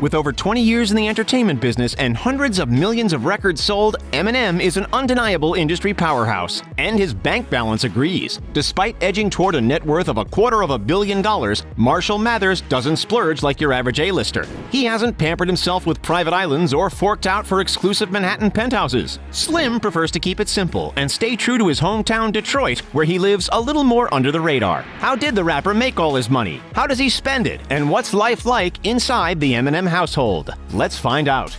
With over 20 years in the entertainment business and hundreds of millions of records sold, Eminem is an undeniable industry powerhouse. And his bank balance agrees. Despite edging toward a net worth of $250 million, Marshall Mathers doesn't splurge like your average A-lister. He hasn't pampered himself with private islands or forked out for exclusive Manhattan penthouses. Slim prefers to keep it simple and stay true to his hometown Detroit, where he lives a little more under the radar. How did the rapper make all his money? How does he spend it? And what's life like inside the Eminem household? Let's find out.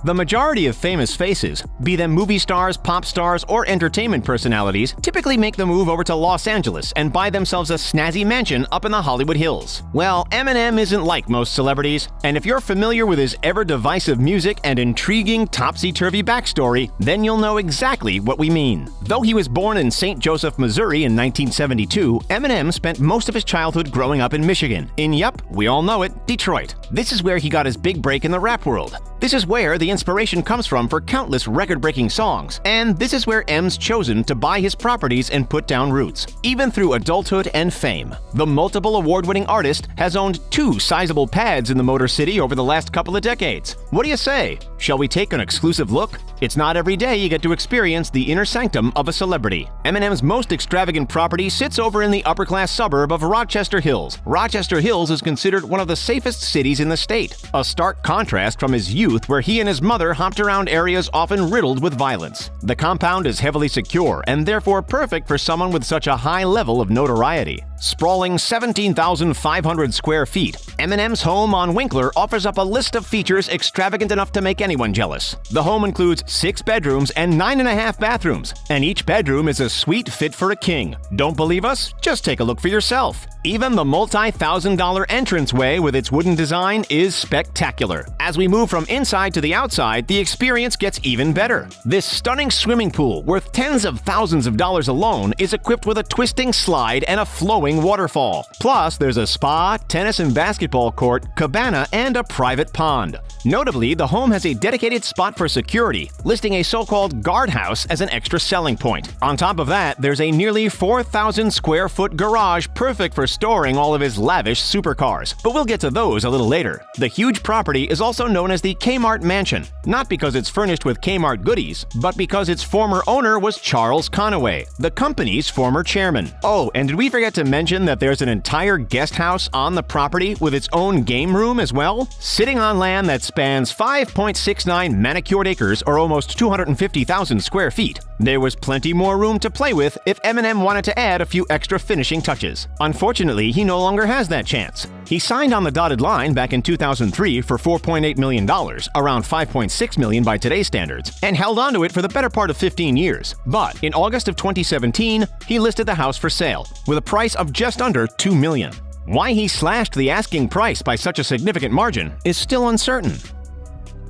The majority of famous faces, be them movie stars, pop stars, or entertainment personalities, typically make the move over to Los Angeles and buy themselves a snazzy mansion up in the Hollywood Hills. Well, Eminem isn't like most celebrities, and if you're familiar with his ever-divisive music and intriguing topsy-turvy backstory, then you'll know exactly what we mean. Though he was born in St. Joseph, Missouri in 1972, Eminem spent most of his childhood growing up in Michigan. Yup, we all know it, Detroit. This is where he got his big break in the rap world. This is where the inspiration comes from for countless record-breaking songs, and this is where M's chosen to buy his properties and put down roots, even through adulthood and fame. The multiple award-winning artist has owned 2 sizable pads in the Motor City over the last couple of decades. What do you say? Shall we take an exclusive look? It's not every day you get to experience the inner sanctum of a celebrity. Eminem's most extravagant property sits over in the upper-class suburb of Rochester Hills. Rochester Hills is considered one of the safest cities in the state, a stark contrast from his youth where he and his mother hopped around areas often riddled with violence. The compound is heavily secure and therefore perfect for someone with such a high level of notoriety. Sprawling 17,500 square feet, Eminem's home on Winkler offers up a list of features extravagant enough to make anyone jealous. The home includes 6 bedrooms and 9.5 bathrooms, and each bedroom is a suite fit for a king. Don't believe us? Just take a look for yourself. Even the multi-$1,000 entranceway with its wooden design is spectacular. As we move from inside to the outside, the experience gets even better. This stunning swimming pool, worth tens of thousands of dollars alone, is equipped with a twisting slide and a flowing waterfall. Plus, there's a spa, tennis and basketball court, cabana, and a private pond. Notably, the home has a dedicated spot for security, listing a so-called guardhouse as an extra selling point. On top of that, there's a nearly 4,000 square foot garage perfect for storing all of his lavish supercars, but we'll get to those a little later. The huge property is also known as the Kmart Mansion, not because it's furnished with Kmart goodies, but because its former owner was Charles Conaway, the company's former chairman. Oh, and did we forget to mention that there's an entire guest house on the property with its own game room as well? Sitting on land that spans 5.69 manicured acres or almost 250,000 square feet, there was plenty more room to play with if Eminem wanted to add a few extra finishing touches. Unfortunately, he no longer has that chance. He signed on the dotted line back in 2003 for $4.8 million, around $5.6 million by today's standards, and held onto it for the better part of 15 years. But in August of 2017, he listed the house for sale, with a price of just under $2 million. Why he slashed the asking price by such a significant margin is still uncertain.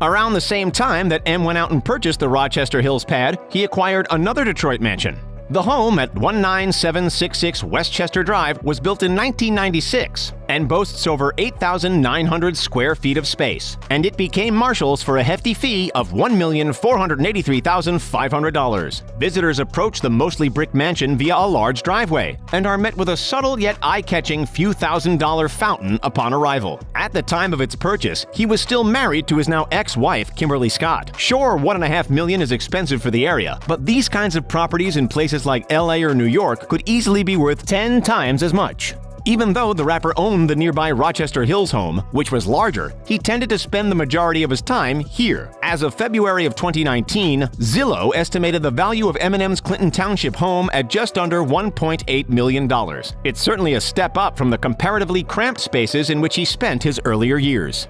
Around the same time that M went out and purchased the Rochester Hills pad, he acquired another Detroit mansion. The home at 19766 Westchester Drive was built in 1996 and boasts over 8,900 square feet of space, and it became Marshall's for a hefty fee of $1,483,500. Visitors approach the mostly brick mansion via a large driveway and are met with a subtle yet eye-catching few $1,000 fountain upon arrival. At the time of its purchase, he was still married to his now ex-wife, Kimberly Scott. Sure, $1.5 million is expensive for the area, but these kinds of properties in places like LA or New York could easily be worth 10 times as much. Even though the rapper owned the nearby Rochester Hills home, which was larger, he tended to spend the majority of his time here. As of February of 2019, Zillow estimated the value of Eminem's Clinton Township home at just under $1.8 million. It's certainly a step up from the comparatively cramped spaces in which he spent his earlier years.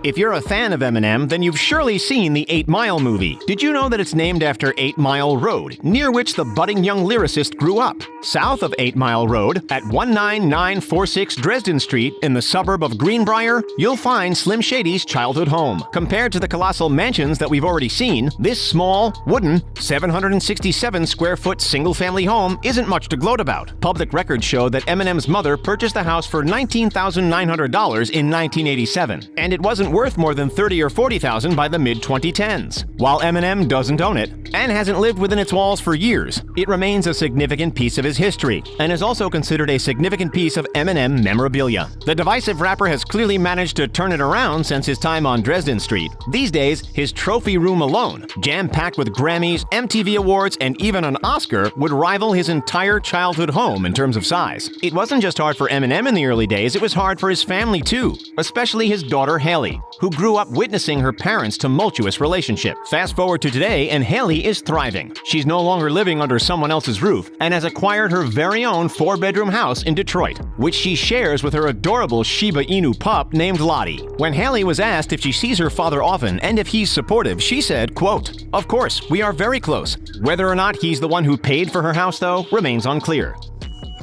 If you're a fan of Eminem, then you've surely seen the 8 Mile movie. Did you know that it's named after 8 Mile Road, near which the budding young lyricist grew up? South of 8 Mile Road, at 19946 Dresden Street in the suburb of Greenbrier, you'll find Slim Shady's childhood home. Compared to the colossal mansions that we've already seen, this small, wooden, 767 square foot single-family home isn't much to gloat about. Public records show that Eminem's mother purchased the house for $19,900 in 1987, and it wasn't worth more than $30,000 or $40,000 by the mid-2010s. While Eminem doesn't own it and hasn't lived within its walls for years, it remains a significant piece of his history and is also considered a significant piece of Eminem memorabilia. The divisive rapper has clearly managed to turn it around since his time on Dresden Street. These days, his trophy room alone, jam-packed with Grammys, MTV Awards, and even an Oscar, would rival his entire childhood home in terms of size. It wasn't just hard for Eminem in the early days, it was hard for his family too, especially his daughter Haley, who grew up witnessing her parents' tumultuous relationship. Fast forward to today, and Haley is thriving. She's no longer living under someone else's roof and has acquired her very own 4-bedroom house in Detroit, which she shares with her adorable Shiba Inu pup named Lottie. When Haley was asked if she sees her father often and if he's supportive, she said, quote, "Of course, we are very close. Whether or not he's the one who paid for her house, though, remains unclear."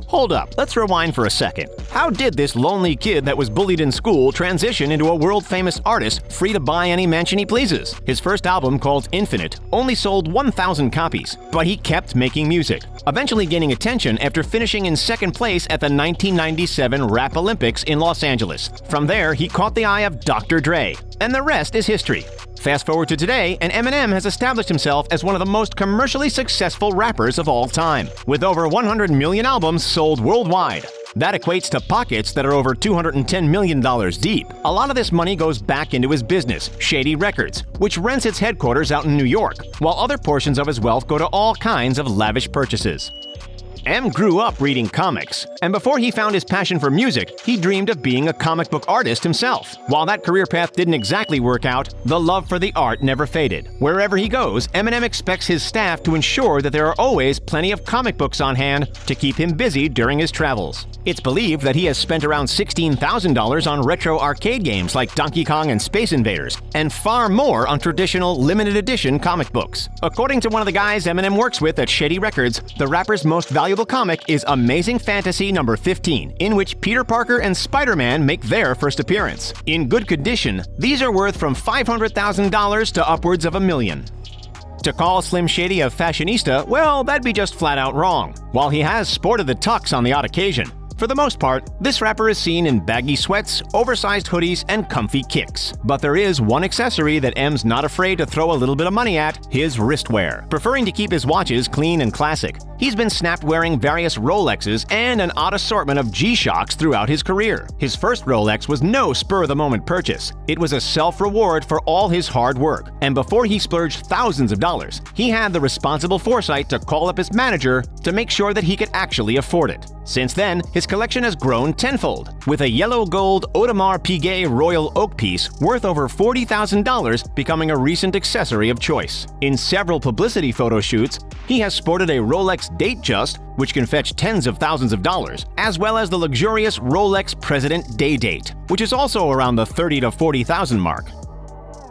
Hold up, let's rewind for a second. How did this lonely kid that was bullied in school transition into a world-famous artist free to buy any mansion he pleases? His first album, called Infinite, only sold 1,000 copies, but he kept making music, eventually gaining attention after finishing in second place at the 1997 Rap Olympics in Los Angeles. From there, he caught the eye of Dr. Dre, and the rest is history. Fast forward to today, and Eminem has established himself as one of the most commercially successful rappers of all time, with over 100 million albums sold worldwide. That equates to pockets that are over $210 million deep. A lot of this money goes back into his business, Shady Records, which rents its headquarters out in New York, while other portions of his wealth go to all kinds of lavish purchases. M grew up reading comics, and before he found his passion for music, he dreamed of being a comic book artist himself. While that career path didn't exactly work out, the love for the art never faded. Wherever he goes, Eminem expects his staff to ensure that there are always plenty of comic books on hand to keep him busy during his travels. It's believed that he has spent around $16,000 on retro arcade games like Donkey Kong and Space Invaders, and far more on traditional limited edition comic books. According to one of the guys Eminem works with at Shady Records, the rapper's most valuable comic is Amazing Fantasy number 15, in which Peter Parker and Spider-Man make their first appearance. In good condition, these are worth from $500,000 to upwards of $1 million. To call Slim Shady a fashionista, well, that'd be just flat out wrong. While he has sported the tux on the odd occasion, for the most part, this rapper is seen in baggy sweats, oversized hoodies, and comfy kicks. But there is one accessory that M's not afraid to throw a little bit of money at: his wristwear. Preferring to keep his watches clean and classic, he's been snapped wearing various Rolexes and an odd assortment of G-Shocks throughout his career. His first Rolex was no spur-of-the-moment purchase. It was a self-reward for all his hard work, and before he splurged thousands of dollars, he had the responsible foresight to call up his manager to make sure that he could actually afford it. Since then, his collection has grown tenfold, with a yellow gold Audemars Piguet Royal Oak piece worth over $40,000 becoming a recent accessory of choice. In several publicity photo shoots, he has sported a Rolex Datejust, which can fetch tens of thousands of dollars, as well as the luxurious Rolex President Day Date, which is also around the $30,000 to $40,000 mark.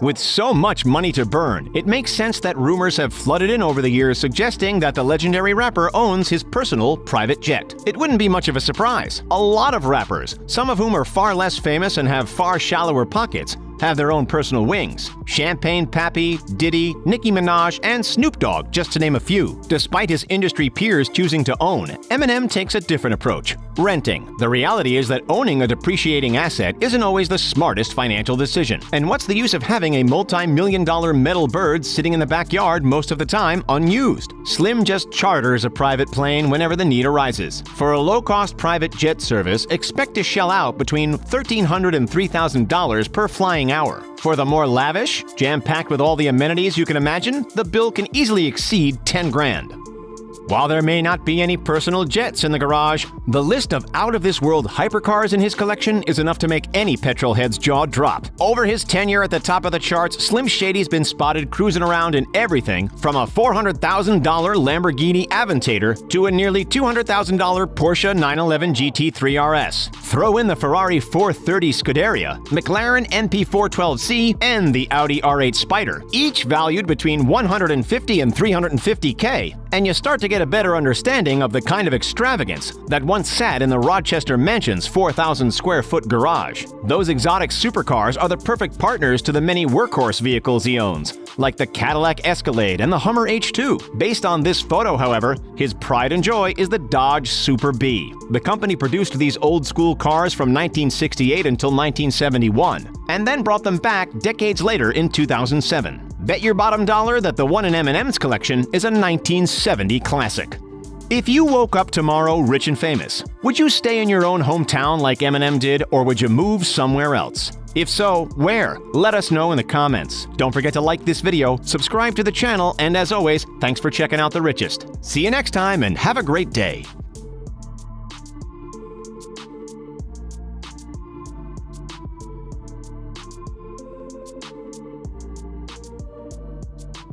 With so much money to burn, it makes sense that rumors have flooded in over the years suggesting that the legendary rapper owns his personal private jet. It wouldn't be much of a surprise. A lot of rappers, some of whom are far less famous and have far shallower pockets, have their own personal wings. Champagne Pappy, Diddy, Nicki Minaj, and Snoop Dogg, just to name a few. Despite his industry peers choosing to own, Eminem takes a different approach: renting. The reality is that owning a depreciating asset isn't always the smartest financial decision. And what's the use of having a multi-million-dollar metal bird sitting in the backyard most of the time unused? Slim just charters a private plane whenever the need arises. For a low-cost private jet service, expect to shell out between $1,300 and $3,000 per flying hour. For the more lavish, jam-packed with all the amenities you can imagine, the bill can easily exceed $10 grand. While there may not be any personal jets in the garage, the list of out-of-this-world hypercars in his collection is enough to make any petrolhead's jaw drop. Over his tenure at the top of the charts, Slim Shady's been spotted cruising around in everything from a $400,000 Lamborghini Aventador to a nearly $200,000 Porsche 911 GT3 RS. Throw in the Ferrari 430 Scuderia, McLaren MP412C, and the Audi R8 Spider, each valued between $150,000 and $350,000, and you start to get a better understanding of the kind of extravagance that once sat in the Rochester mansion's 4,000-square-foot garage. Those exotic supercars are the perfect partners to the many workhorse vehicles he owns, like the Cadillac Escalade and the Hummer H2. Based on this photo, however, his pride and joy is the Dodge Super Bee. The company produced these old-school cars from 1968 until 1971, and then brought them back decades later in 2007. Bet your bottom dollar that the one in Eminem's collection is a 1970 classic. If you woke up tomorrow rich and famous, would you stay in your own hometown like Eminem did, or would you move somewhere else? If so, where? Let us know in the comments. Don't forget to like this video, subscribe to the channel, and as always, thanks for checking out The Richest. See you next time and have a great day.